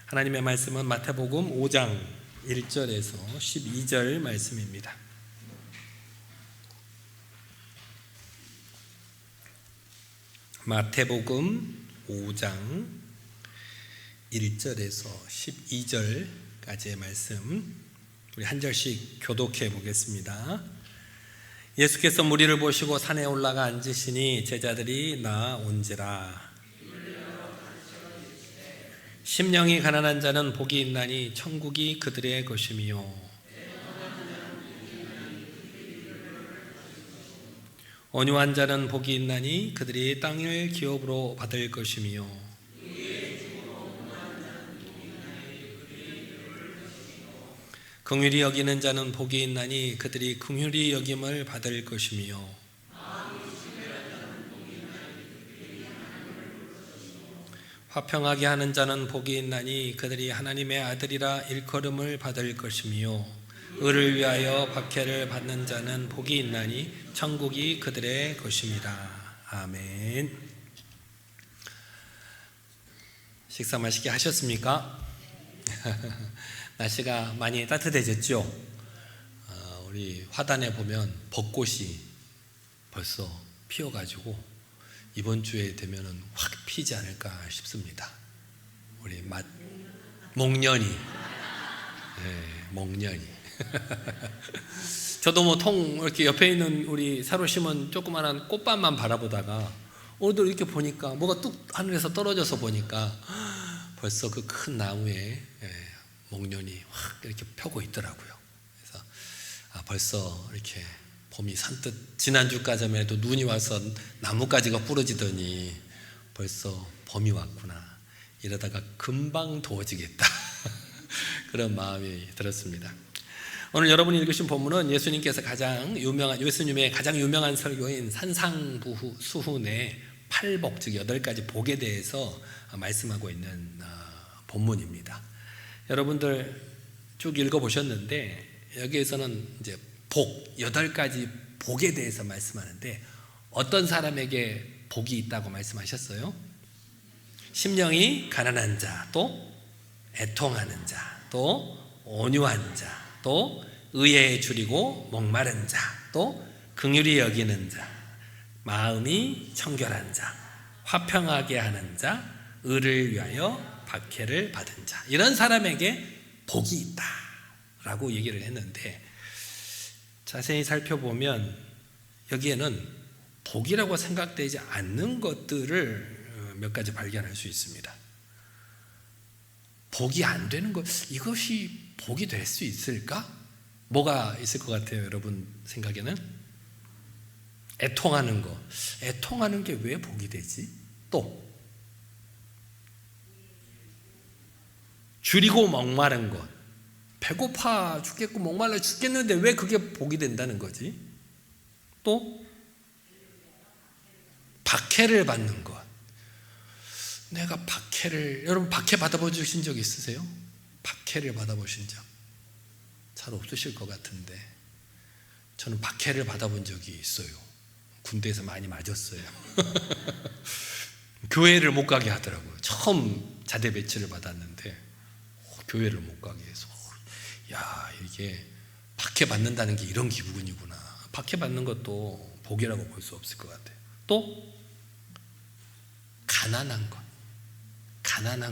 하나님의 말씀은 마태복음 5장 1절에서 12절 말씀입니다. 마태복음 5장 1절에서 12절까지의 말씀, 우리 한 절씩 교독해 보겠습니다. 예수께서 무리를 보시고 산에 올라가 앉으시니 제자들이 나온지라. 심령이 가난한 자는 복이 있나니 천국이 그들의 것이며, 온유한 자는 복이 있나니 그들이 땅을 기업으로 받을 것이며, 긍휼히 여기는 자는 복이 있나니 그들이 긍휼히 여김을 받을 것이며, 화평하게 하는 자는 복이 있나니 그들이 하나님의 아들이라 일컬음을 받을 것이며, 의를 위하여 박해를 받는 자는 복이 있나니 천국이 그들의 것입니다. 아멘. 식사 맛있게 하셨습니까? 날씨가 많이 따뜻해졌죠? 우리 화단에 보면 벚꽃이 벌써 피어가지고 이번 주에 되면은 확 피지 않을까 싶습니다. 우리 목련이, 목련이. 저도 뭐 이렇게 옆에 있는 우리 새로 심은 조그만한 꽃밭만 바라보다가 오늘도 이렇게 보니까 뭐가 뚝 하늘에서 떨어져서 보니까 벌써 그 큰 나무에 목련이 확 이렇게 펴고 있더라고요. 그래서 벌써 이렇게 봄이 산뜻, 지난주까지만 해도 눈이 와서 나뭇가지가 부러지더니 벌써 봄이 왔구나, 이러다가 금방 더워지겠다 그런 마음이 들었습니다. 오늘 여러분이 읽으신 본문은 예수님의 가장 유명한 설교인 산상수훈의 8복, 즉 8가지 복에 대해서 말씀하고 있는 본문입니다. 여러분들 쭉 읽어보셨는데 여기에서는 이제 8가지 복에 대해서 말씀하는데, 어떤 사람에게 복이 있다고 말씀하셨어요? 심령이 가난한 자, 또 애통하는 자, 또 온유한 자, 또 의에 줄이고 목마른 자, 또 긍휼히 여기는 자, 마음이 청결한 자, 화평하게 하는 자, 의를 위하여 박해를 받은 자, 이런 사람에게 복이 있다라고 얘기를 했는데, 자세히 살펴보면 여기에는 복이라고 생각되지 않는 것들을 몇 가지 발견할 수 있습니다. 복이 안 되는 것, 이것이 복이 될 수 있을까? 뭐가 있을 것 같아요, 여러분 생각에는? 애통하는 것. 애통하는 게 왜 복이 되지? 또 줄이고 목마른 것. 배고파 죽겠고 목말라 죽겠는데 왜 그게 복이 된다는 거지? 또 박해를 받는 것. 내가 여러분 박해 받아보신 적 있으세요? 박해를 받아보신 적 잘 없으실 것 같은데, 저는 박해를 받아본 적이 있어요. 군대에서 많이 맞았어요. 교회를 못 가게 하더라고요. 처음 자대 배치를 받았는데 교회를 못 가게 해서, 야, 이게 박해받는다는 게 이런 기분이구나. 박해받는 것도 복이라고 볼 수 없을 것 같아요. 또 가난한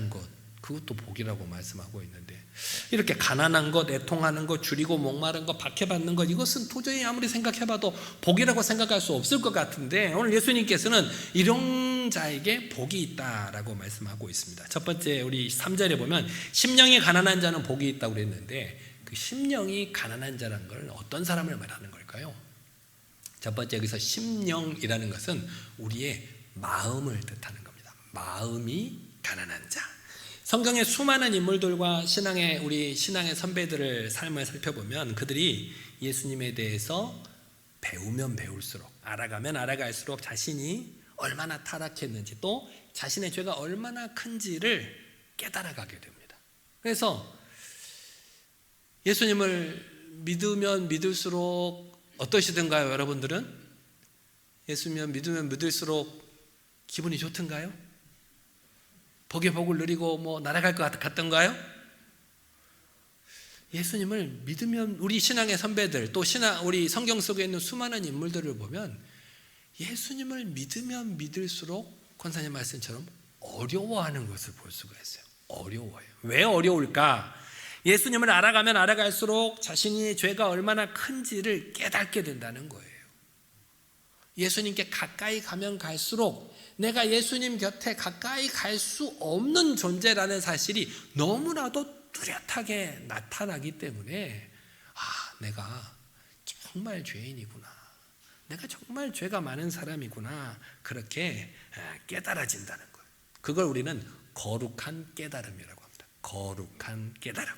것, 그것도 복이라고 말씀하고 있는데, 이렇게 가난한 것, 애통하는 것, 줄이고 목마른 것, 박해받는 것, 이것은 도저히 아무리 생각해봐도 복이라고 생각할 수 없을 것 같은데, 오늘 예수님께서는 이런 자에게 복이 있다라고 말씀하고 있습니다. 첫 번째, 우리 3절에 보면 심령이 가난한 자는 복이 있다고 그랬는데, 그 심령이 가난한 자라는 걸 어떤 사람을 말하는 걸까요? 첫 번째, 여기서 심령이라는 것은 우리의 마음을 뜻하는 겁니다. 마음이 가난한 자. 성경의 수많은 인물들과 우리 신앙의 선배들을 삶을 살펴보면 그들이 예수님에 대해서 배우면 배울수록, 알아가면 알아갈수록 자신이 얼마나 타락했는지, 또 자신의 죄가 얼마나 큰지를 깨달아가게 됩니다. 그래서 예수님을 믿으면 믿을수록 어떠시던가요, 여러분들은? 예수님 믿으면 믿을수록 기분이 좋던가요? 복의 복을 누리고 날아갈 것 같던가요? 예수님을 믿으면 우리 신앙의 선배들 또 우리 성경 속에 있는 수많은 인물들을 보면 예수님을 믿으면 믿을수록 권사님 말씀처럼 어려워하는 것을 볼 수가 있어요. 어려워요. 왜 어려울까? 예수님을 알아가면 알아갈수록 자신이 죄가 얼마나 큰지를 깨닫게 된다는 거예요. 예수님께 가까이 가면 갈수록 내가 예수님 곁에 가까이 갈 수 없는 존재라는 사실이 너무나도 뚜렷하게 나타나기 때문에 내가 정말 죄인이구나, 내가 정말 죄가 많은 사람이구나, 그렇게 깨달아진다는 거예요. 그걸 우리는 거룩한 깨달음이라고 합니다. 거룩한 깨달음.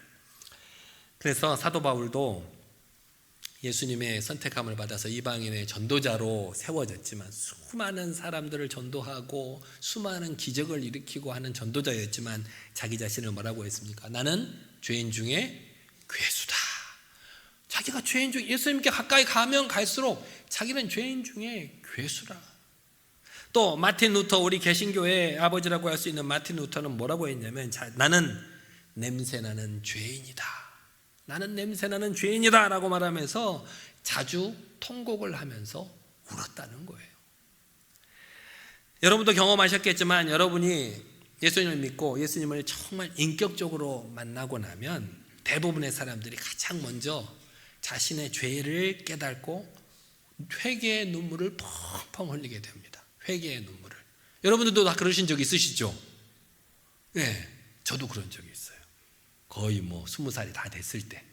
그래서 사도 바울도 예수님의 선택함을 받아서 이방인의 전도자로 세워졌지만 수많은 사람들을 전도하고 수많은 기적을 일으키고 하는 전도자였지만 자기 자신을 뭐라고 했습니까? 나는 죄인 중에 괴수다. 자기가 죄인 중에 예수님께 가까이 가면 갈수록 자기는 죄인 중에 괴수라. 또 마틴 루터, 우리 개신교의 아버지라고 할 수 있는 마틴 루터는 뭐라고 했냐면 나는 냄새나는 죄인이다. 나는 냄새나는 죄인이다 라고 말하면서 자주 통곡을 하면서 울었다는 거예요. 여러분도 경험하셨겠지만 여러분이 예수님을 믿고 예수님을 정말 인격적으로 만나고 나면 대부분의 사람들이 가장 먼저 자신의 죄를 깨닫고 회개의 눈물을 펑펑 흘리게 됩니다. 회개의 눈물을. 여러분들도 다 그러신 적 있으시죠? 네, 저도 그런 적이 있어요. 거의 20살이 다 됐을 때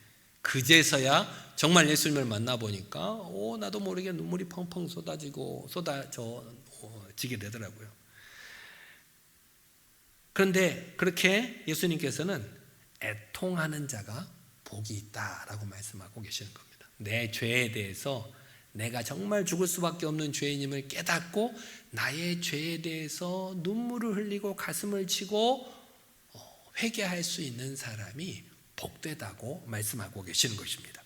그제서야 정말 예수님을 만나보니까 나도 모르게 눈물이 펑펑 쏟아지게 되더라고요. 그런데 그렇게 예수님께서는 애통하는 자가 복이 있다라고 말씀하고 계시는 겁니다. 내 죄에 대해서 내가 정말 죽을 수밖에 없는 죄인임을 깨닫고 나의 죄에 대해서 눈물을 흘리고 가슴을 치고 회개할 수 있는 사람이 복되다고 말씀하고 계시는 것입니다.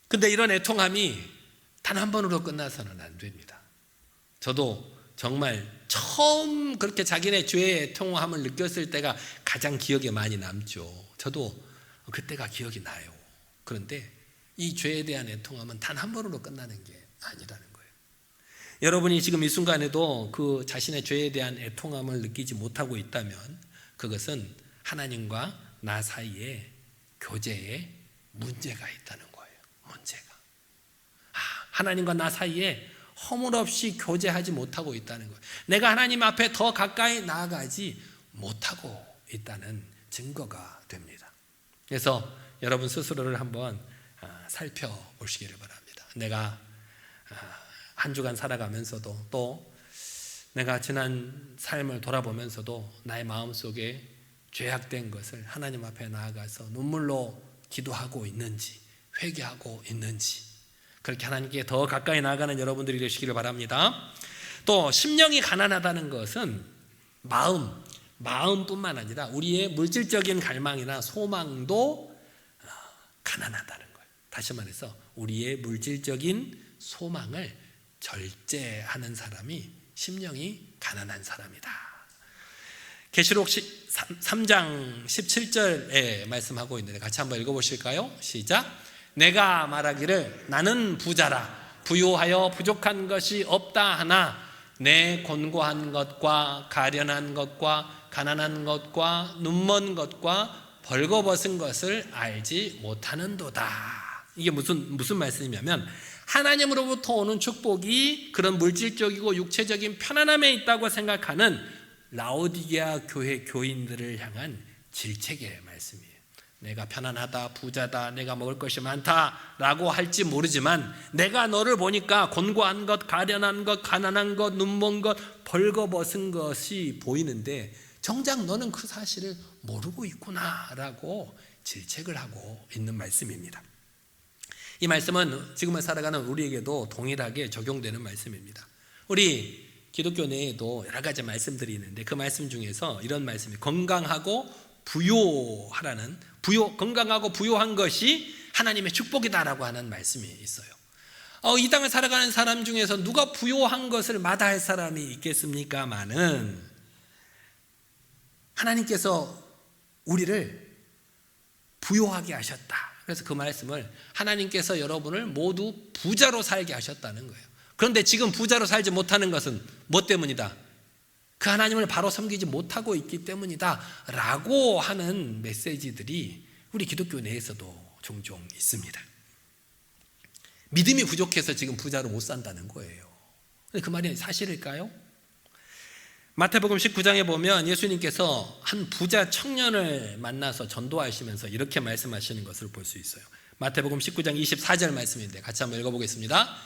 그런데 이런 애통함이 단 한 번으로 끝나서는 안 됩니다. 저도 정말 처음 그렇게 자기네 죄의 애통함을 느꼈을 때가 가장 기억에 많이 남죠. 저도 그때가 기억이 나요. 그런데 이 죄에 대한 애통함은 단 한 번으로 끝나는 게 아니라는 거예요. 여러분이 지금 이 순간에도 그 자신의 죄에 대한 애통함을 느끼지 못하고 있다면 그것은 하나님과 나 사이에 교제에 문제가 있다는 거예요. 문제가. 하나님과 나 사이에 허물없이 교제하지 못하고 있다는 거예요. 내가 하나님 앞에 더 가까이 나아가지 못하고 있다는 증거가 됩니다. 그래서 여러분 스스로를 한번 살펴보시기를 바랍니다. 내가 한 주간 살아가면서도 또 내가 지난 삶을 돌아보면서도 나의 마음속에 죄악된 것을 하나님 앞에 나아가서 눈물로 기도하고 있는지 회개하고 있는지 그렇게 하나님께 더 가까이 나아가는 여러분들이 되시기를 바랍니다. 또 심령이 가난하다는 것은 마음뿐만 아니라 우리의 물질적인 갈망이나 소망도 가난하다는 거예요. 다시 말해서 우리의 물질적인 소망을 절제하는 사람이 심령이 가난한 사람이다. 계시록 3장 17절에 말씀하고 있는데 같이 한번 읽어보실까요? 시작. 내가 말하기를 나는 부자라 부유하여 부족한 것이 없다 하나 내 곤고한 것과 가련한 것과 가난한 것과 눈먼 것과 벌거벗은 것을 알지 못하는도다. 이게 무슨 말씀이냐면 하나님으로부터 오는 축복이 그런 물질적이고 육체적인 편안함에 있다고 생각하는 라오디게아 교회 교인들을 향한 질책의 말씀이에요. 내가 편안하다, 부자다, 내가 먹을 것이 많다라고 할지 모르지만 내가 너를 보니까 곤고한 것, 가련한 것, 가난한 것, 눈먼 것, 벌거벗은 것이 보이는데 정작 너는 그 사실을 모르고 있구나라고 질책을 하고 있는 말씀입니다. 이 말씀은 지금을 살아가는 우리에게도 동일하게 적용되는 말씀입니다. 우리 기독교 내에도 여러 가지 말씀들이 있는데 그 말씀 중에서 이런 말씀이 건강하고 부요하라는 건강하고 부요한 것이 하나님의 축복이다라고 하는 말씀이 있어요. 이 땅을 살아가는 사람 중에서 누가 부요한 것을 마다할 사람이 있겠습니까마는 하나님께서 우리를 부요하게 하셨다. 그래서 그 말씀을 하나님께서 여러분을 모두 부자로 살게 하셨다는 거예요. 그런데 지금 부자로 살지 못하는 것은 뭐 때문이다? 그 하나님을 바로 섬기지 못하고 있기 때문이다 라고 하는 메시지들이 우리 기독교 내에서도 종종 있습니다. 믿음이 부족해서 지금 부자로 못 산다는 거예요. 그 말이 사실일까요? 마태복음 19장에 보면 예수님께서 한 부자 청년을 만나서 전도하시면서 이렇게 말씀하시는 것을 볼 수 있어요. 마태복음 19장 24절 말씀인데 같이 한번 읽어보겠습니다.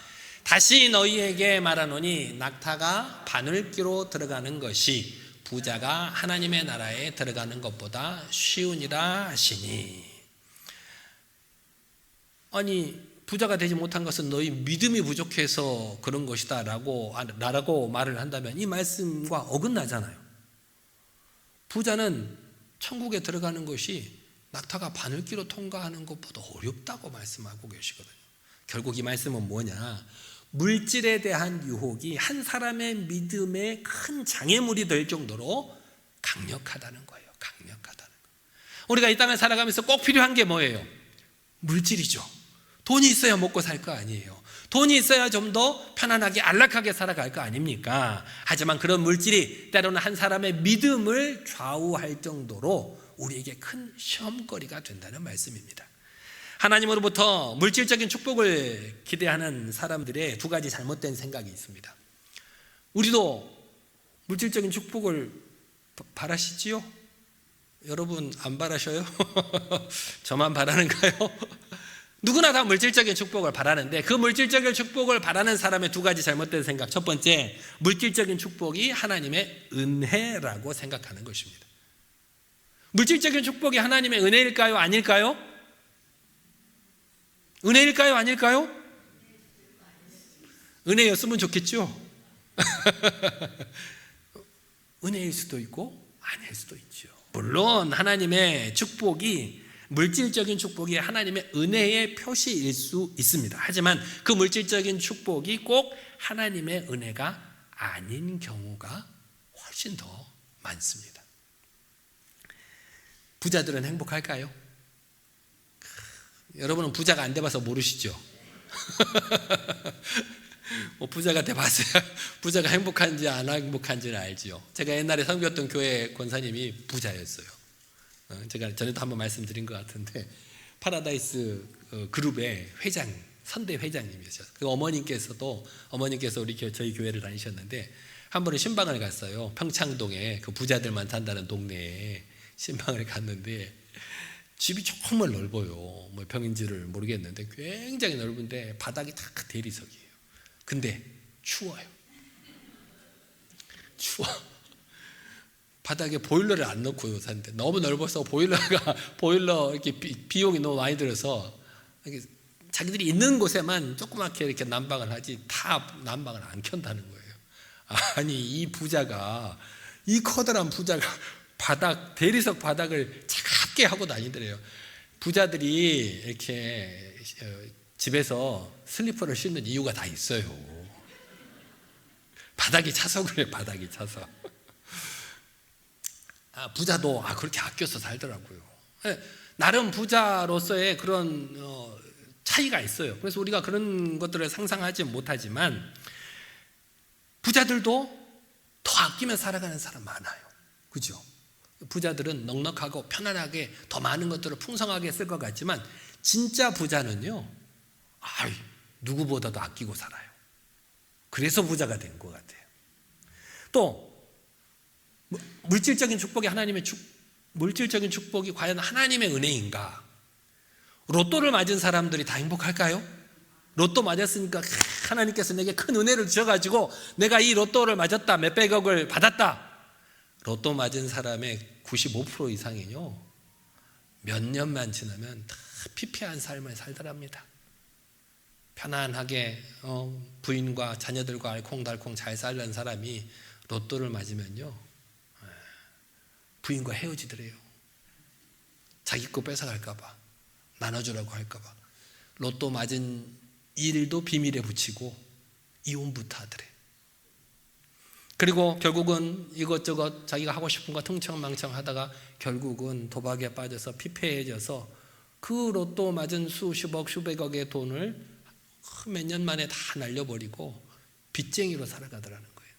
다시 너희에게 말하노니 낙타가 바늘귀로 들어가는 것이 부자가 하나님의 나라에 들어가는 것보다 쉬우니라 하시니. 아니 부자가 되지 못한 것은 너희 믿음이 부족해서 그런 것이다 라고 말을 한다면 이 말씀과 어긋나잖아요. 부자는 천국에 들어가는 것이 낙타가 바늘귀로 통과하는 것보다 어렵다고 말씀하고 계시거든요. 결국 이 말씀은 뭐냐? 물질에 대한 유혹이 한 사람의 믿음에 큰 장애물이 될 정도로 강력하다는 거예요. 강력하다는 거예요. 우리가 이 땅을 살아가면서 꼭 필요한 게 뭐예요? 물질이죠. 돈이 있어야 먹고 살 거 아니에요. 돈이 있어야 좀 더 편안하게 안락하게 살아갈 거 아닙니까? 하지만 그런 물질이 때로는 한 사람의 믿음을 좌우할 정도로 우리에게 큰 시험거리가 된다는 말씀입니다. 하나님으로부터 물질적인 축복을 기대하는 사람들의 두 가지 잘못된 생각이 있습니다. 우리도 물질적인 축복을 바라시지요? 여러분 안 바라셔요? 저만 바라는가요? 누구나 다 물질적인 축복을 바라는데 그 물질적인 축복을 바라는 사람의 두 가지 잘못된 생각. 첫 번째, 물질적인 축복이 하나님의 은혜라고 생각하는 것입니다. 물질적인 축복이 하나님의 은혜일까요? 아닐까요? 은혜일까요? 아닐까요? 은혜였으면 좋겠죠? 은혜일 수도 있고 아닐 수도 있죠. 물론 하나님의 축복이 물질적인 축복이 하나님의 은혜의 표시일 수 있습니다. 하지만 그 물질적인 축복이 꼭 하나님의 은혜가 아닌 경우가 훨씬 더 많습니다. 부자들은 행복할까요? 여러분은 부자가 안 돼봐서 모르시죠? 부자가 돼봤어야 부자가 행복한지 안 행복한지는 알지요. 제가 옛날에 섬겼던 교회 권사님이 부자였어요. 제가 전에도 한번 말씀드린 것 같은데 파라다이스 그룹의 회장, 선대 회장님이셨어요. 그 어머니께서 우리 저희 교회를 다니셨는데 한 번은 신방을 갔어요. 평창동에 그 부자들만 산다는 동네에 신방을 갔는데 집이 정말 넓어요. 뭐 병인지를 모르겠는데 굉장히 넓은데 바닥이 다 대리석이에요. 근데 추워요. 추워. 바닥에 보일러를 안 넣고요 사는데 너무 넓어서 보일러 이렇게 비용이 너무 많이 들어서 자기들이 있는 곳에만 조그맣게 이렇게 난방을 하지 다 난방을 안 켠다는 거예요. 아니 이 커다란 부자가 대리석 바닥을 차갑게 하고 다니더래요. 부자들이 이렇게 집에서 슬리퍼를 신는 이유가 다 있어요. 바닥이 차서 그래. 바닥이 차서. 부자도 그렇게 아껴서 살더라고요. 나름 부자로서의 그런 차이가 있어요. 그래서 우리가 그런 것들을 상상하지 못하지만 부자들도 더 아끼며 살아가는 사람 많아요. 그죠? 부자들은 넉넉하고 편안하게 더 많은 것들을 풍성하게 쓸 것 같지만 진짜 부자는요 누구보다도 아끼고 살아요. 그래서 부자가 된 것 같아요. 또 물질적인 축복이 물질적인 축복이 과연 하나님의 은혜인가? 로또를 맞은 사람들이 다 행복할까요? 로또 맞았으니까 하나님께서 내게 큰 은혜를 주셔가지고 내가 이 로또를 맞았다, 몇백억을 받았다. 로또 맞은 사람의 95% 이상이요 몇 년만 지나면 다 피폐한 삶을 살더랍니다. 편안하게 부인과 자녀들과 알콩달콩 잘 살던 사람이 로또를 맞으면요 부인과 헤어지더래요. 자기 거 뺏어갈까 봐, 나눠주라고 할까 봐. 로또 맞은 일도 비밀에 붙이고 이혼부터 하더래. 그리고 결국은 이것저것 자기가 하고 싶은 거 흥청망청 하다가 결국은 도박에 빠져서 피폐해져서 그 로또 맞은 수십억 수백억의 돈을 몇 년 만에 다 날려버리고 빚쟁이로 살아가더라는 거예요.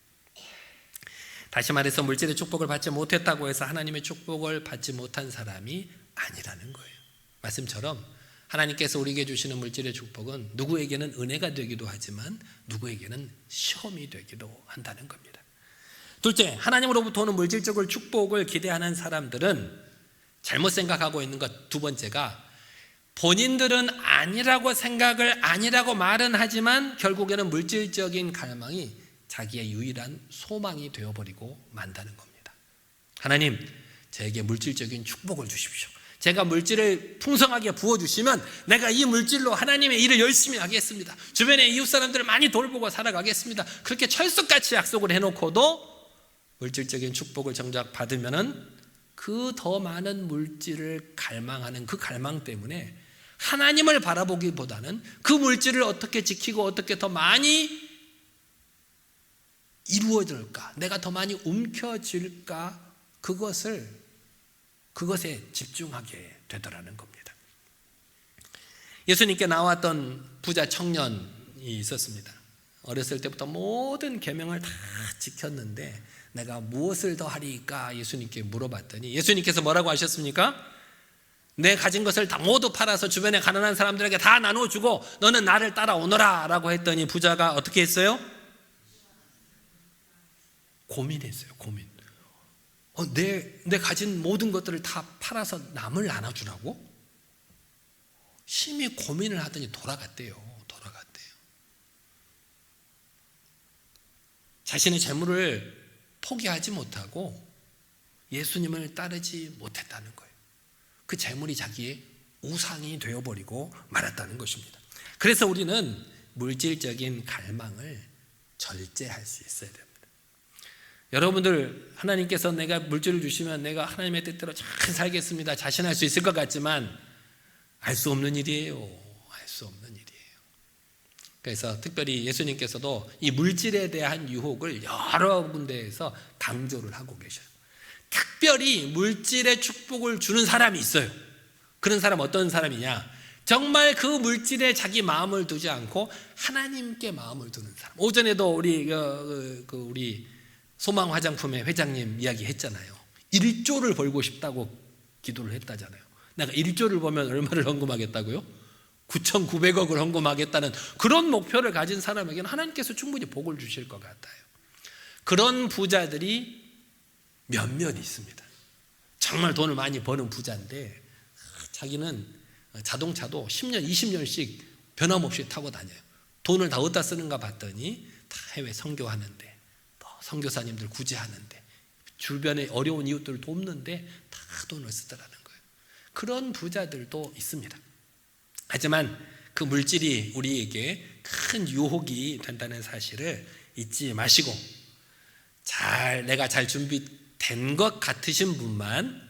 다시 말해서 물질의 축복을 받지 못했다고 해서 하나님의 축복을 받지 못한 사람이 아니라는 거예요. 말씀처럼 하나님께서 우리에게 주시는 물질의 축복은 누구에게는 은혜가 되기도 하지만 누구에게는 시험이 되기도 한다는 겁니다. 둘째, 하나님으로부터 오는 물질적인 축복을 기대하는 사람들은 잘못 생각하고 있는 것. 두 번째가 본인들은 아니라고 생각을 아니라고 말은 하지만 결국에는 물질적인 갈망이 자기의 유일한 소망이 되어버리고 만다는 겁니다. 하나님, 저에게 물질적인 축복을 주십시오. 제가 물질을 풍성하게 부어주시면 내가 이 물질로 하나님의 일을 열심히 하겠습니다. 주변의 이웃 사람들을 많이 돌보고 살아가겠습니다. 그렇게 철석같이 약속을 해놓고도 물질적인 축복을 정작 받으면은 그 더 많은 물질을 갈망하는 그 갈망 때문에 하나님을 바라보기보다는 그 물질을 어떻게 지키고 어떻게 더 많이 이루어질까, 내가 더 많이 움켜쥘까, 그것에 집중하게 되더라는 겁니다. 예수님께 나왔던 부자 청년이 있었습니다. 어렸을 때부터 모든 계명을 다 지켰는데 내가 무엇을 더 하리까 예수님께 물어봤더니 예수님께서 뭐라고 하셨습니까? 내 가진 것을 다 모두 팔아서 주변에 가난한 사람들에게 다 나눠주고 너는 나를 따라오너라 라고 했더니 부자가 어떻게 했어요? 고민했어요. 고민. 내 가진 모든 것들을 다 팔아서 남을 나눠주라고? 심히 고민을 하더니 돌아갔대요. 자신의 재물을 포기하지 못하고 예수님을 따르지 못했다는 거예요. 그 재물이 자기의 우상이 되어버리고 말았다는 것입니다. 그래서 우리는 물질적인 갈망을 절제할 수 있어야 됩니다. 여러분들, 하나님께서 내가 물질을 주시면 내가 하나님의 뜻대로 잘 살겠습니다 자신할 수 있을 것 같지만 알 수 없는 일이에요. 알 수 없는 일이에요. 그래서 특별히 예수님께서도 이 물질에 대한 유혹을 여러 군데에서 강조를 하고 계셔요. 특별히 물질의 축복을 주는 사람이 있어요. 그런 사람 어떤 사람이냐? 정말 그 물질에 자기 마음을 두지 않고 하나님께 마음을 두는 사람. 오전에도 우리 소망 화장품의 회장님 이야기했잖아요. 1조를 벌고 싶다고 기도를 했다잖아요. 내가 1조를 벌면 얼마를 헌금하겠다고요? 9,900억을 헌금하겠다는 그런 목표를 가진 사람에게는 하나님께서 충분히 복을 주실 것 같아요. 그런 부자들이 몇몇 있습니다. 정말 돈을 많이 버는 부자인데 자기는 자동차도 10년, 20년씩 변함없이 타고 다녀요. 돈을 다 어디다 쓰는가 봤더니 다 해외 선교하는데, 또 선교사님들 구제하는데, 주변에 어려운 이웃들을 돕는데 다 돈을 쓰더라는 거예요. 그런 부자들도 있습니다. 하지만 그 물질이 우리에게 큰 유혹이 된다는 사실을 잊지 마시고 내가 잘 준비된 것 같으신 분만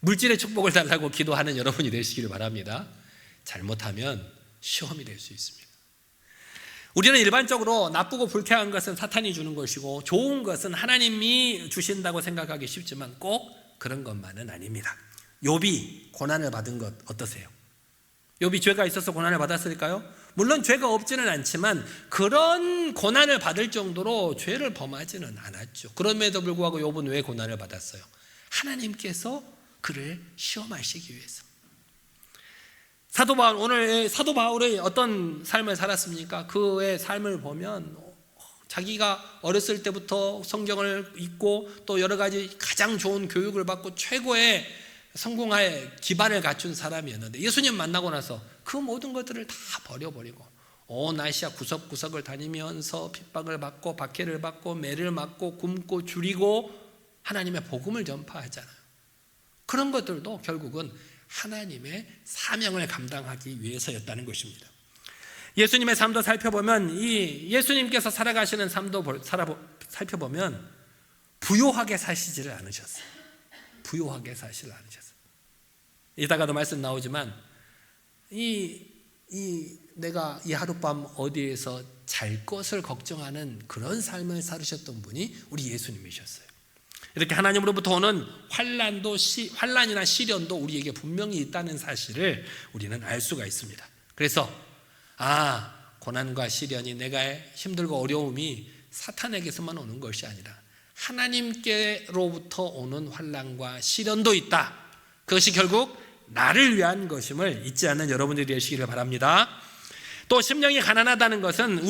물질의 축복을 달라고 기도하는 여러분이 되시기를 바랍니다. 잘못하면 시험이 될 수 있습니다. 우리는 일반적으로 나쁘고 불쾌한 것은 사탄이 주는 것이고 좋은 것은 하나님이 주신다고 생각하기 쉽지만 꼭 그런 것만은 아닙니다. 욥이 고난을 받은 것 어떠세요? 욥이 죄가 있어서 고난을 받았을까요? 물론 죄가 없지는 않지만 그런 고난을 받을 정도로 죄를 범하지는 않았죠. 그럼에도 불구하고 욥은 왜 고난을 받았어요? 하나님께서 그를 시험하시기 위해서. 오늘 사도 바울의 어떤 삶을 살았습니까? 그의 삶을 보면 자기가 어렸을 때부터 성경을 읽고 또 여러 가지 가장 좋은 교육을 받고 최고의 성공할 기반을 갖춘 사람이었는데 예수님 만나고 나서 그 모든 것들을 다 버려버리고 온 아시아 구석구석을 다니면서 핍박을 받고 박해를 받고 매를 맞고 굶고 줄이고 하나님의 복음을 전파하잖아요. 그런 것들도 결국은 하나님의 사명을 감당하기 위해서였다는 것입니다. 예수님의 삶도 살펴보면 이 예수님께서 살아가시는 삶도 살펴보면 부요하게 사시지를 않으셨어요. 부요하게 사시지 않으셨어요. 이따가도 말씀 나오지만 이 내가 이 하룻밤 어디에서 잘 것을 걱정하는 그런 삶을 살으셨던 분이 우리 예수님이셨어요. 이렇게 하나님으로부터 오는 환난이나 시련도 우리에게 분명히 있다는 사실을 우리는 알 수가 있습니다. 그래서 고난과 시련이, 내가 힘들고 어려움이 사탄에게서만 오는 것이 아니라 하나님께로부터 오는 환난과 시련도 있다. 그것이 결국 나를 위한 것임을 잊지 않는 여러분들이 되시기를 바랍니다. 또 심령이 가난하다는 것은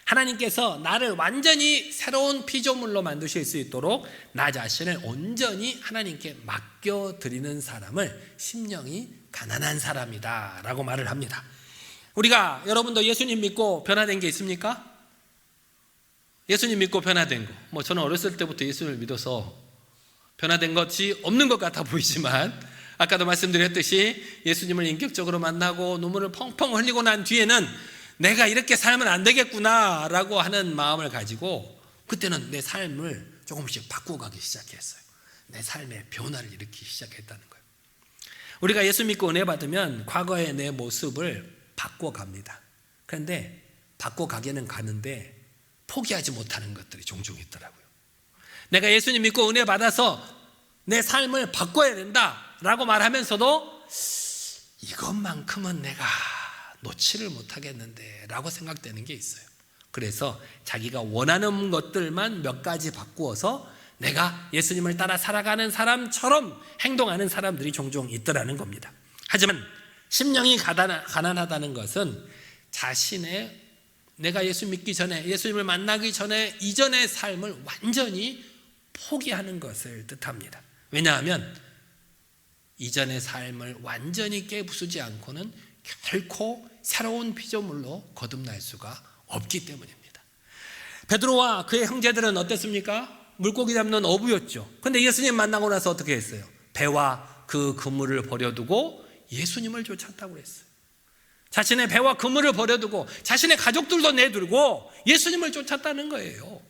하나님께서 나를 완전히 새로운 피조물로 만드실 수 있도록 나 자신을 온전히 하나님께 맡겨드리는 사람을 심령이 가난한 사람이다 라고 말을 합니다. 우리가, 여러분도 예수님 믿고 변화된 게 있습니까? 예수님 믿고 변화된 거, 저는 어렸을 때부터 예수님을 믿어서 변화된 것이 없는 것 같아 보이지만, 아까도 말씀드렸듯이 예수님을 인격적으로 만나고 눈물을 펑펑 흘리고 난 뒤에는 내가 이렇게 살면 안 되겠구나 라고 하는 마음을 가지고 그때는 내 삶을 조금씩 바꿔가기 시작했어요. 내 삶의 변화를 일으키기 시작했다는 거예요. 우리가 예수 믿고 은혜 받으면 과거의 내 모습을 바꿔갑니다. 그런데 바꿔가기는 가는데 포기하지 못하는 것들이 종종 있더라고요. 내가 예수님 믿고 은혜 받아서 내 삶을 바꿔야 된다라고 말하면서도 이것만큼은 내가 놓지를 못하겠는데 라고 생각되는 게 있어요. 그래서 자기가 원하는 것들만 몇 가지 바꾸어서 내가 예수님을 따라 살아가는 사람처럼 행동하는 사람들이 종종 있더라는 겁니다. 하지만 심령이 가난하다는 것은 자신의, 내가 예수 믿기 전에, 예수님을 만나기 전에 이전의 삶을 완전히 포기하는 것을 뜻합니다. 왜냐하면 이전의 삶을 완전히 깨부수지 않고는 결코 새로운 피조물로 거듭날 수가 없기 때문입니다. 베드로와 그의 형제들은 어땠습니까? 물고기 잡는 어부였죠. 그런데 예수님 만나고 나서 어떻게 했어요? 배와 그 그물을 버려두고 예수님을 쫓았다고 했어요. 자신의 배와 그물을 버려두고 자신의 가족들도 내두고 예수님을 쫓았다는 거예요.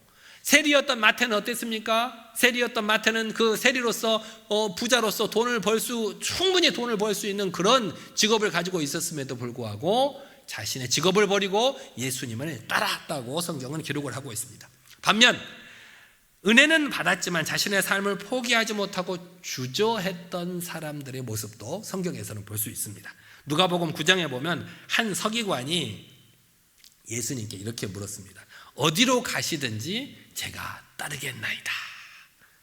세리였던 마태는 어땠습니까? 세리였던 마태는 그 세리로서 부자로서 충분히 돈을 벌 수 있는 그런 직업을 가지고 있었음에도 불구하고 자신의 직업을 버리고 예수님을 따랐다고 성경은 기록을 하고 있습니다. 반면 은혜는 받았지만 자신의 삶을 포기하지 못하고 주저했던 사람들의 모습도 성경에서는 볼 수 있습니다. 누가복음 9장에 보면 한 서기관이 예수님께 이렇게 물었습니다. 어디로 가시든지 제가 따르겠나이다.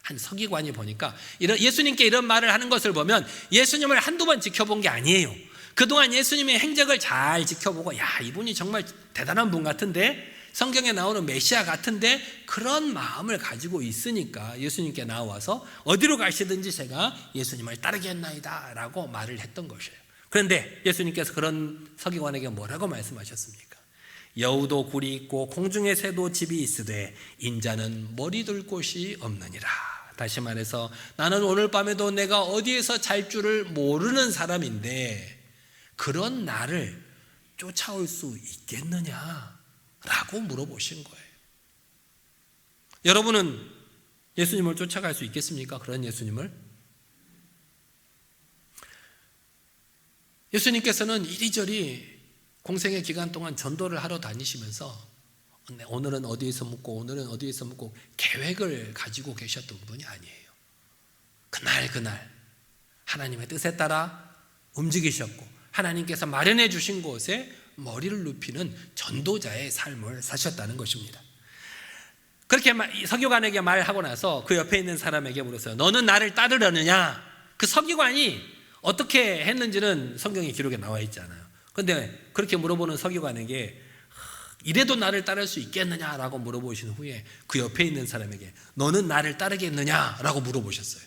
한 서기관이 보니까 예수님께 이런 말을 하는 것을 보면 예수님을 한두 번 지켜본 게 아니에요. 그동안 예수님의 행적을 잘 지켜보고 이분이 정말 대단한 분 같은데, 성경에 나오는 메시아 같은데, 그런 마음을 가지고 있으니까 예수님께 나와서 어디로 가시든지 제가 예수님을 따르겠나이다 라고 말을 했던 것이에요. 그런데 예수님께서 그런 서기관에게 뭐라고 말씀하셨습니까? 여우도 굴이 있고 공중의 새도 집이 있으되 인자는 머리 둘 곳이 없느니라. 다시 말해서 나는 오늘 밤에도 내가 어디에서 잘 줄을 모르는 사람인데 그런 나를 쫓아올 수 있겠느냐 라고 물어보신 거예요. 여러분은 예수님을 쫓아갈 수 있겠습니까? 그런 예수님을? 예수님께서는 이리저리 공생의 기간 동안 전도를 하러 다니시면서 오늘은 어디에서 묵고 오늘은 어디에서 묵고 계획을 가지고 계셨던 분이 아니에요. 그날 하나님의 뜻에 따라 움직이셨고 하나님께서 마련해 주신 곳에 머리를 눕히는 전도자의 삶을 사셨다는 것입니다. 그렇게 서기관에게 말하고 나서 그 옆에 있는 사람에게 물었어요. 너는 나를 따르려느냐? 그 서기관이 어떻게 했는지는 성경의 기록에 나와 있지 않아요. 그런데 그렇게 물어보는 서기관에게 이래도 나를 따를 수 있겠느냐라고 물어보신 후에 그 옆에 있는 사람에게 너는 나를 따르겠느냐라고 물어보셨어요.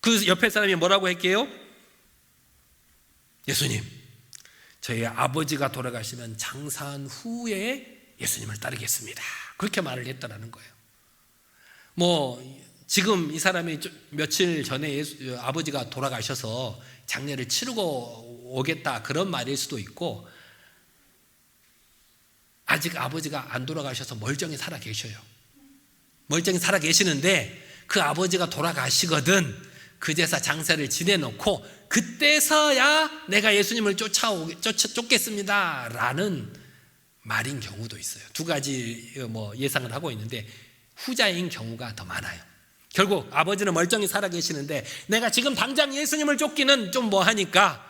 그 옆에 사람이 뭐라고 했게요? 예수님, 저희 아버지가 돌아가시면 장사한 후에 예수님을 따르겠습니다. 그렇게 말을 했다라는 거예요. 지금 이 사람이 며칠 전에 아버지가 돌아가셔서 장례를 치르고 오겠다 그런 말일 수도 있고, 아직 아버지가 안 돌아가셔서 멀쩡히 살아 계셔요. 멀쩡히 살아 계시는데 그 아버지가 돌아가시거든 그 제사 장사를 지내놓고 그때서야 내가 예수님을 쫓겠습니다 라는 말인 경우도 있어요. 두 가지 예상을 하고 있는데 후자인 경우가 더 많아요. 결국 아버지는 멀쩡히 살아계시는데 내가 지금 당장 예수님을 쫓기는 좀 뭐하니까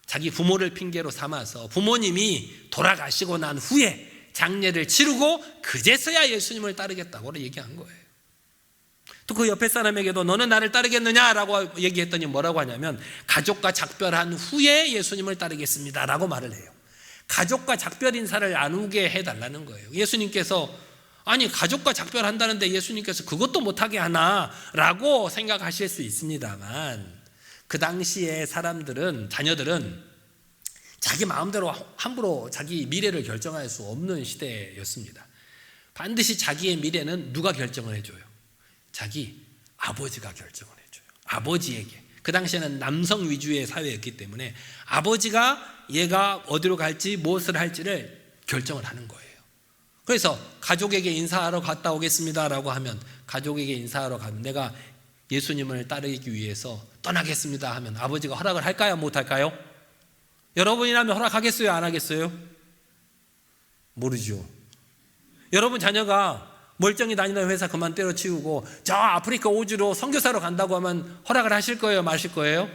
자기 부모를 핑계로 삼아서 부모님이 돌아가시고 난 후에 장례를 치르고 그제서야 예수님을 따르겠다고 얘기한 거예요. 또 그 옆에 사람에게도 너는 나를 따르겠느냐라고 얘기했더니 뭐라고 하냐면 가족과 작별한 후에 예수님을 따르겠습니다 라고 말을 해요. 가족과 작별 인사를 나누게 해달라는 거예요. 예수님께서 아니 가족과 작별한다는데 예수님께서 그것도 못하게 하나 라고 생각하실 수 있습니다만 그 당시에 자녀들은 자기 마음대로 함부로 자기 미래를 결정할 수 없는 시대였습니다. 반드시 자기의 미래는 누가 결정을 해줘요? 자기 아버지가 결정을 해줘요. 아버지에게. 그 당시에는 남성 위주의 사회였기 때문에 아버지가 얘가 어디로 갈지 무엇을 할지를 결정을 하는 거예요. 그래서 가족에게 인사하러 갔다 오겠습니다 라고 하면 가족에게 인사하러 가면 내가 예수님을 따르기 위해서 떠나겠습니다 하면 아버지가 허락을 할까요? 못할까요? 여러분이라면 허락하겠어요? 안 하겠어요? 모르죠. 여러분 자녀가 멀쩡히 다니던 회사 그만 때려치우고 저 아프리카 오주로 선교사로 간다고 하면 허락을 하실 거예요? 마실 거예요?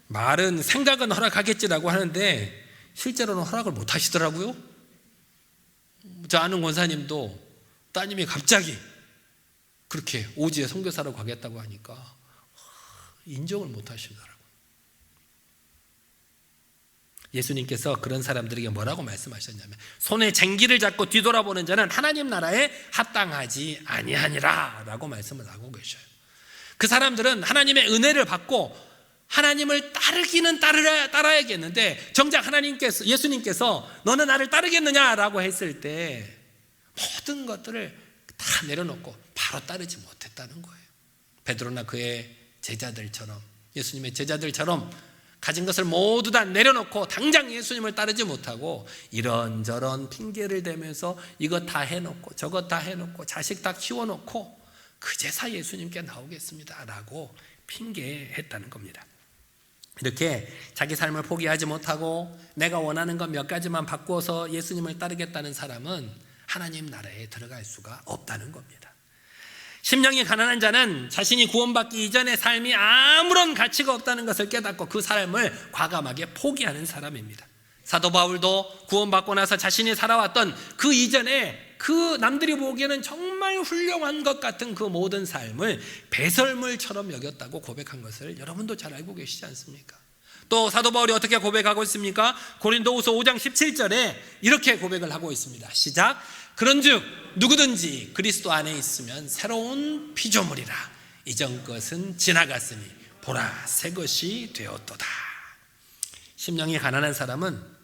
말은 생각은 허락하겠지라고 하는데 실제로는 허락을 못 하시더라고요. 저 아는 권사님도 따님이 갑자기 그렇게 오지에 선교사로 가겠다고 하니까 인정을 못 하시더라고요. 예수님께서 그런 사람들에게 뭐라고 말씀하셨냐면 손에 쟁기를 잡고 뒤돌아보는 자는 하나님 나라에 합당하지 아니하니라 라고 말씀을 하고 계셔요. 그 사람들은 하나님의 은혜를 받고 하나님을 따르기는 따라야겠는데 정작 예수님께서 너는 나를 따르겠느냐라고 했을 때 모든 것들을 다 내려놓고 바로 따르지 못했다는 거예요. 베드로나 그의 제자들처럼 예수님의 제자들처럼 가진 것을 모두 다 내려놓고 당장 예수님을 따르지 못하고 이런저런 핑계를 대면서 이것 다 해놓고 저것 다 해놓고 자식 다 키워놓고 그제서 예수님께 나오겠습니다 라고 핑계했다는 겁니다. 이렇게 자기 삶을 포기하지 못하고 내가 원하는 것 몇 가지만 바꾸어서 예수님을 따르겠다는 사람은 하나님 나라에 들어갈 수가 없다는 겁니다. 심령이 가난한 자는 자신이 구원받기 이전의 삶이 아무런 가치가 없다는 것을 깨닫고 그 삶을 과감하게 포기하는 사람입니다. 사도 바울도 구원받고 나서 자신이 살아왔던 그 이전에 그 남들이 보기에는 정말 훌륭한 것 같은 그 모든 삶을 배설물처럼 여겼다고 고백한 것을 여러분도 잘 알고 계시지 않습니까? 또 사도 바울이 어떻게 고백하고 있습니까? 고린도후서 5장 17절에 이렇게 고백을 하고 있습니다. 시작. 그런즉 누구든지 그리스도 안에 있으면 새로운 피조물이라 이전 것은 지나갔으니 보라 새 것이 되었도다. 심령이 가난한 사람은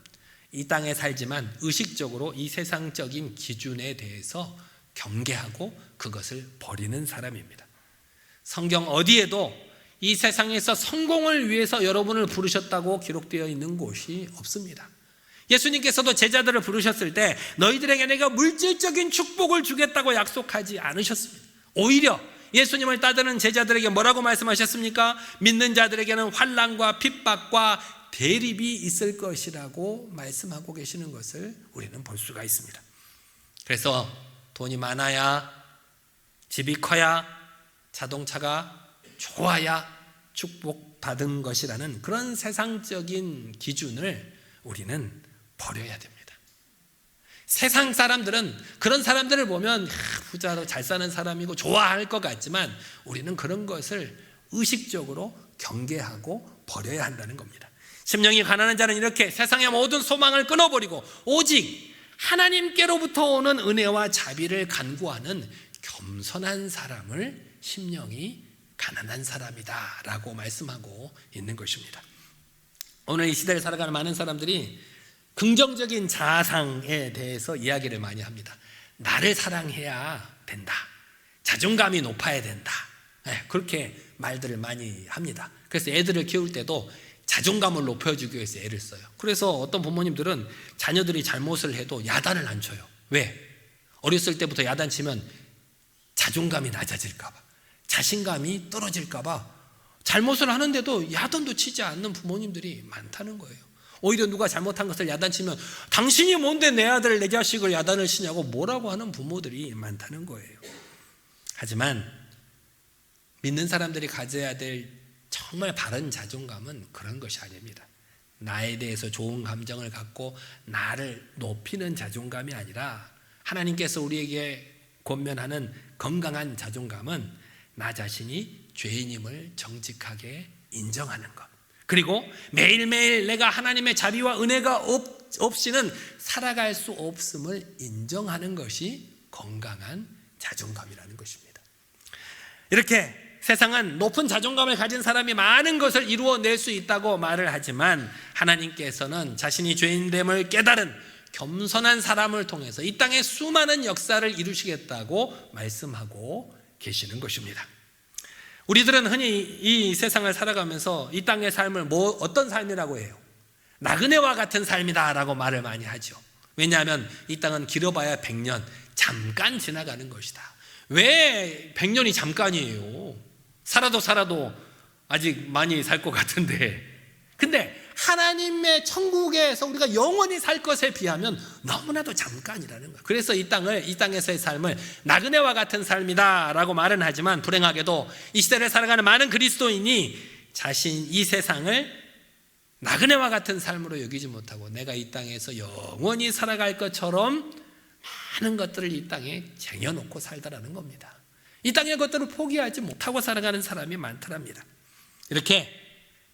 이 땅에 살지만 의식적으로 이 세상적인 기준에 대해서 경계하고 그것을 버리는 사람입니다. 성경 어디에도 이 세상에서 성공을 위해서 여러분을 부르셨다고 기록되어 있는 곳이 없습니다. 예수님께서도 제자들을 부르셨을 때 너희들에게 내가 물질적인 축복을 주겠다고 약속하지 않으셨습니다. 오히려 예수님을 따르는 제자들에게 뭐라고 말씀하셨습니까? 믿는 자들에게는 환난과 핍박과 대립이 있을 것이라고 말씀하고 계시는 것을 우리는 볼 수가 있습니다. 그래서 돈이 많아야, 집이 커야, 자동차가 좋아야 축복받은 것이라는 그런 세상적인 기준을 우리는 버려야 됩니다. 세상 사람들은 그런 사람들을 보면 부자로 잘 사는 사람이고 좋아할 것 같지만 우리는 그런 것을 의식적으로 경계하고 버려야 한다는 겁니다. 심령이 가난한 자는 이렇게 세상의 모든 소망을 끊어버리고 오직 하나님께로부터 오는 은혜와 자비를 간구하는 겸손한 사람을 심령이 가난한 사람이다 라고 말씀하고 있는 것입니다. 오늘 이 시대를 살아가는 많은 사람들이 긍정적인 자아상에 대해서 이야기를 많이 합니다. 나를 사랑해야 된다. 자존감이 높아야 된다. 그렇게 말들을 많이 합니다. 그래서 애들을 키울 때도 자존감을 높여주기 위해서 애를 써요. 그래서 어떤 부모님들은 자녀들이 잘못을 해도 야단을 안 쳐요. 왜? 어렸을 때부터 야단 치면 자존감이 낮아질까 봐, 자신감이 떨어질까 봐 잘못을 하는데도 야단도 치지 않는 부모님들이 많다는 거예요. 오히려 누가 잘못한 것을 야단치면 당신이 뭔데 내 아들 내 자식을 야단을 치냐고 뭐라고 하는 부모들이 많다는 거예요. 하지만 믿는 사람들이 가져야 될 정말 바른 자존감은 그런 것이 아닙니다. 나에 대해서 좋은 감정을 갖고 나를 높이는 자존감이 아니라 하나님께서 우리에게 권면하는 건강한 자존감은 나 자신이 죄인임을 정직하게 인정하는 것, 그리고 매일매일 내가 하나님의 자비와 은혜가 없이는 살아갈 수 없음을 인정하는 것이 건강한 자존감이라는 것입니다. 이렇게 세상은 높은 자존감을 가진 사람이 많은 것을 이루어낼 수 있다고 말을 하지만 하나님께서는 자신이 죄인됨을 깨달은 겸손한 사람을 통해서 이 땅에 수많은 역사를 이루시겠다고 말씀하고 계시는 것입니다. 우리들은 흔히 이 세상을 살아가면서 이 땅의 삶을 어떤 삶이라고 해요? 나그네와 같은 삶이다 라고 말을 많이 하죠. 왜냐하면 이 땅은 길어봐야 100년, 잠깐 지나가는 것이다. 왜 100년이 잠깐이에요? 살아도 아직 많이 살 것 같은데, 근데 하나님의 천국에서 우리가 영원히 살 것에 비하면 너무나도 잠깐이라는 거예요. 그래서 이 땅에서의 삶을 나그네와 같은 삶이다 라고 말은 하지만, 불행하게도 이 시대를 살아가는 많은 그리스도인이 이 세상을 나그네와 같은 삶으로 여기지 못하고 내가 이 땅에서 영원히 살아갈 것처럼 많은 것들을 이 땅에 쟁여놓고 살더라는 겁니다. 이 땅의 것들을 포기하지 못하고 살아가는 사람이 많더랍니다. 이렇게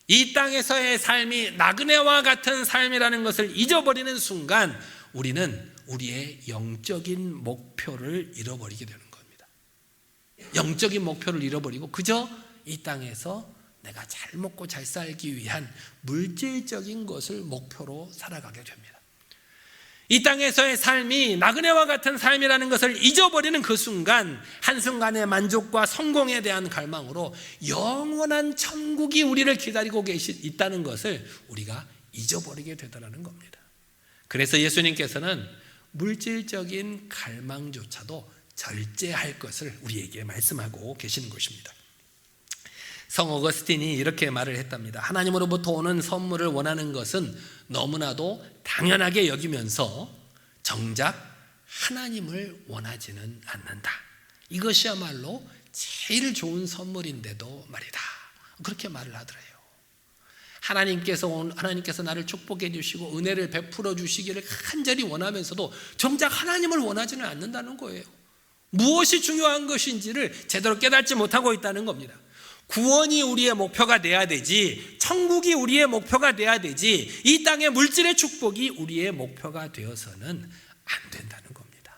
이 땅에서의 삶이 나그네와 같은 삶이라는 것을 잊어버리는 순간 우리는 우리의 영적인 목표를 잃어버리게 되는 겁니다. 영적인 목표를 잃어버리고 그저 이 땅에서 내가 잘 먹고 잘 살기 위한 물질적인 것을 목표로 살아가게 됩니다. 이 땅에서의 삶이 나그네와 같은 삶이라는 것을 잊어버리는 그 순간, 한순간의 만족과 성공에 대한 갈망으로 영원한 천국이 우리를 기다리고 있다는 것을 우리가 잊어버리게 되더라는 겁니다. 그래서 예수님께서는 물질적인 갈망조차도 절제할 것을 우리에게 말씀하고 계시는 것입니다. 성 어거스틴이 이렇게 말을 했답니다. 하나님으로부터 오는 선물을 원하는 것은 너무나도 당연하게 여기면서 정작 하나님을 원하지는 않는다. 이것이야말로 제일 좋은 선물인데도 말이다. 그렇게 말을 하더래요. 하나님께서 나를 축복해 주시고 은혜를 베풀어 주시기를 간절히 원하면서도 정작 하나님을 원하지는 않는다는 거예요. 무엇이 중요한 것인지를 제대로 깨닫지 못하고 있다는 겁니다. 구원이 우리의 목표가 돼야 되지, 천국이 우리의 목표가 돼야 되지, 이 땅의 물질의 축복이 우리의 목표가 되어서는 안 된다는 겁니다.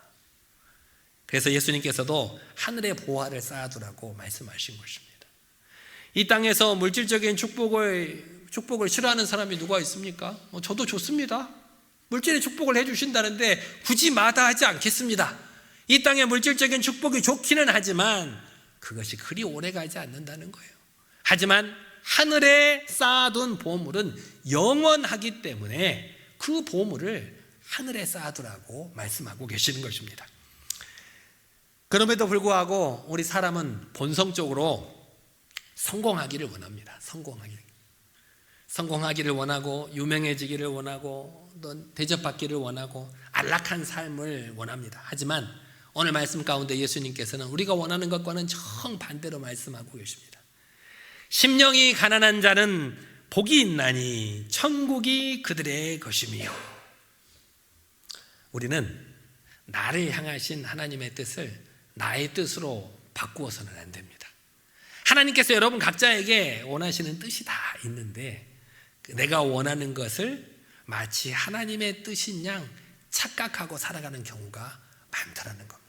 그래서 예수님께서도 하늘의 보화를 쌓아두라고 말씀하신 것입니다. 이 땅에서 물질적인 축복을 싫어하는 사람이 누가 있습니까? 저도 좋습니다. 물질의 축복을 해주신다는데 굳이 마다하지 않겠습니다. 이 땅의 물질적인 축복이 좋기는 하지만 그것이 그리 오래가지 않는다는 거예요. 하지만 하늘에 쌓아둔 보물은 영원하기 때문에 그 보물을 하늘에 쌓아두라고 말씀하고 계시는 것입니다. 그럼에도 불구하고 우리 사람은 본성적으로 성공하기를 원합니다. 성공하기를 원하고 유명해지기를 원하고 또 대접받기를 원하고 안락한 삶을 원합니다. 하지만 오늘 말씀 가운데 예수님께서는 우리가 원하는 것과는 정반대로 말씀하고 계십니다. 심령이 가난한 자는 복이 있나니 천국이 그들의 것이며. 우리는 나를 향하신 하나님의 뜻을 나의 뜻으로 바꾸어서는 안 됩니다. 하나님께서 여러분 각자에게 원하시는 뜻이 다 있는데 내가 원하는 것을 마치 하나님의 뜻인 양 착각하고 살아가는 경우가 많다라는 겁니다.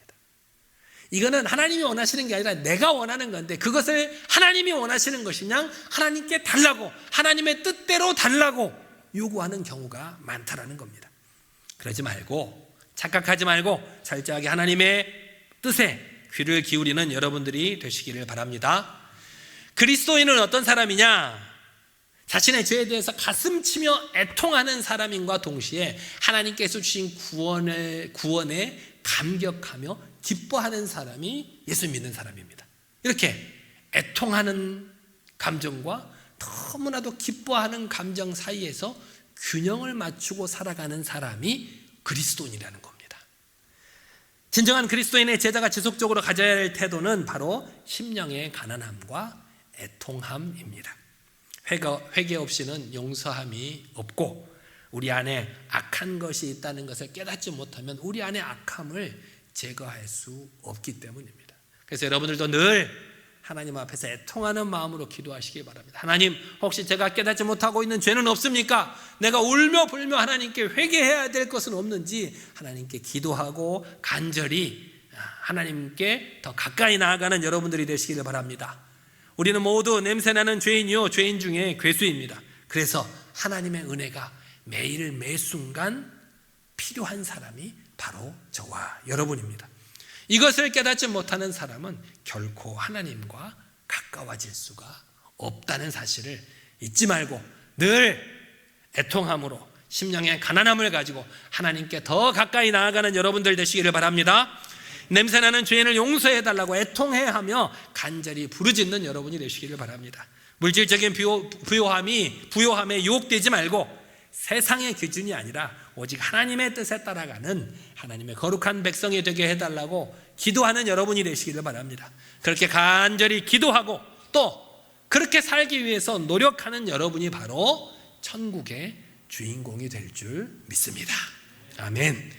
이거는 하나님이 원하시는 게 아니라 내가 원하는 건데 그것을 하나님이 원하시는 것이냐 하나님께 달라고, 하나님의 뜻대로 달라고 요구하는 경우가 많다라는 겁니다. 그러지 말고, 착각하지 말고 철저하게 하나님의 뜻에 귀를 기울이는 여러분들이 되시기를 바랍니다. 그리스도인은 어떤 사람이냐? 자신의 죄에 대해서 가슴치며 애통하는 사람인과 동시에 하나님께서 주신 구원에 감격하며 기뻐하는 사람이 예수 믿는 사람입니다. 이렇게 애통하는 감정과 너무나도 기뻐하는 감정 사이에서 균형을 맞추고 살아가는 사람이 그리스도인이라는 겁니다. 진정한 그리스도인의 제자가 지속적으로 가져야 할 태도는 바로 심령의 가난함과 애통함입니다. 회개 없이는 용서함이 없고, 우리 안에 악한 것이 있다는 것을 깨닫지 못하면 우리 안에 악함을 제거할 수 없기 때문입니다. 그래서 여러분들도 늘 하나님 앞에서 애통하는 마음으로 기도하시기 바랍니다. 하나님, 혹시 제가 깨닫지 못하고 있는 죄는 없습니까? 내가 울며 불며 하나님께 회개해야 될 것은 없는지 하나님께 기도하고 간절히 하나님께 더 가까이 나아가는 여러분들이 되시기를 바랍니다. 우리는 모두 냄새나는 죄인이요, 죄인 중에 괴수입니다. 그래서 하나님의 은혜가 매일 매순간 필요한 사람이 바로 저와 여러분입니다. 이것을 깨닫지 못하는 사람은 결코 하나님과 가까워질 수가 없다는 사실을 잊지 말고 늘 애통함으로 심령의 가난함을 가지고 하나님께 더 가까이 나아가는 여러분들 되시기를 바랍니다. 냄새나는 죄인을 용서해달라고 애통해하며 간절히 부르짖는 여러분이 되시기를 바랍니다. 물질적인 부요함에 유혹되지 말고 세상의 기준이 아니라 오직 하나님의 뜻에 따라가는 하나님의 거룩한 백성이 되게 해달라고 기도하는 여러분이 되시기를 바랍니다. 그렇게 간절히 기도하고 또 그렇게 살기 위해서 노력하는 여러분이 바로 천국의 주인공이 될 줄 믿습니다. 아멘.